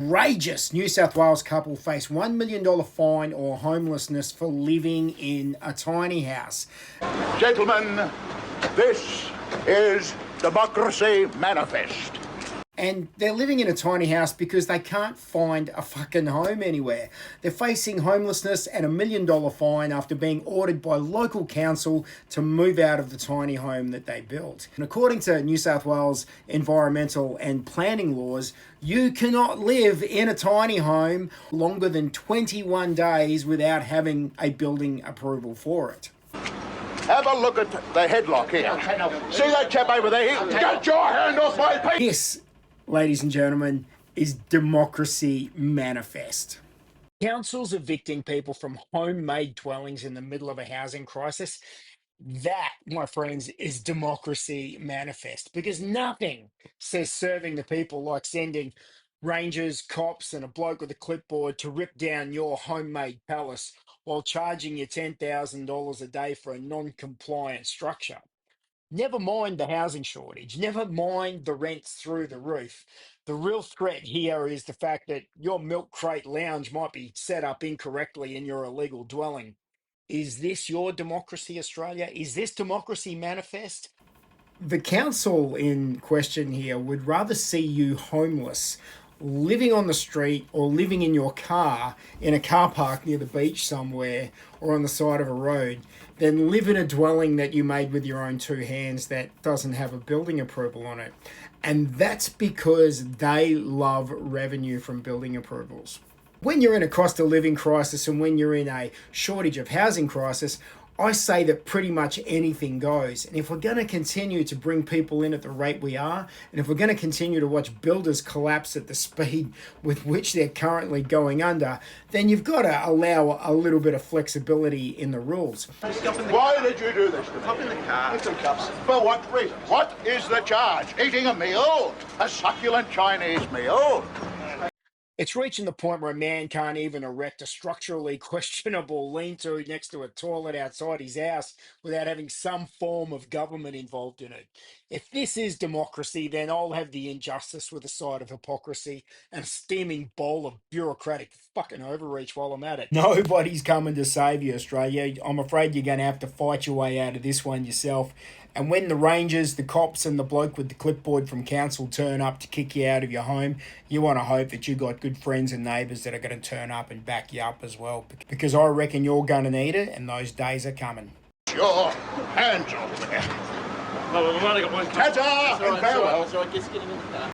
Outrageous. New South Wales couple face $1 million fine or homelessness for living in a tiny house. Gentlemen, this is Democracy Manifest. And they're living in a tiny house because they can't find a fucking home anywhere. They're facing homelessness and $1 million fine after being ordered by local council to move out of the tiny home that they built. And according to New South Wales environmental and planning laws, you cannot live in a tiny home longer than 21 days without having a building approval for it. Have a look at the headlock here. See that chap over there? Get your hand off my piece! This, ladies and gentlemen, is Democracy Manifest. Councils evicting people from homemade dwellings in the middle of a housing crisis. That, my friends, is Democracy Manifest, because nothing says serving the people like sending rangers, cops, and a bloke with a clipboard to rip down your homemade palace while charging you $10,000 a day for a non-compliant structure. Never mind the housing shortage, never mind the rents through the roof. The real threat here is the fact that your milk crate lounge might be set up incorrectly in your illegal dwelling. Is this your democracy, Australia? Is this Democracy Manifest? The council in question here would rather see you homeless, living on the street, or living in your car in a car park near the beach somewhere or on the side of a road than live in a dwelling that you made with your own two hands that doesn't have a building approval on it. And that's because they love revenue from building approvals. When you're in a cost of living crisis and when you're in a shortage of housing crisis, I say that pretty much anything goes. And if we're going to continue to bring people in at the rate we are, and if we're going to continue to watch builders collapse at the speed with which they're currently going under, then you've got to allow a little bit of flexibility in the rules. Why did you do this to me? Hop in the car. Get some cups. For what reason? What is the charge? Eating a meal? A succulent Chinese meal? It's reaching the point where a man can't even erect a structurally questionable lean-to next to a toilet outside his house without having some form of government involved in it. If this is democracy, then I'll have the injustice with a side of hypocrisy and a steaming bowl of bureaucratic fucking overreach while I'm at it. Nobody's coming to save you, Australia. I'm afraid you're going to have to fight your way out of this one yourself. And when the rangers, the cops, and the bloke with the clipboard from council turn up to kick you out of your home, you want to hope that you got good friends and neighbours that are going to turn up and back you up as well. Because I reckon you're going to need it, and those days are coming. Your hands off there. No, we've only got one. Ta-ta and farewell. So I guess getting in the car.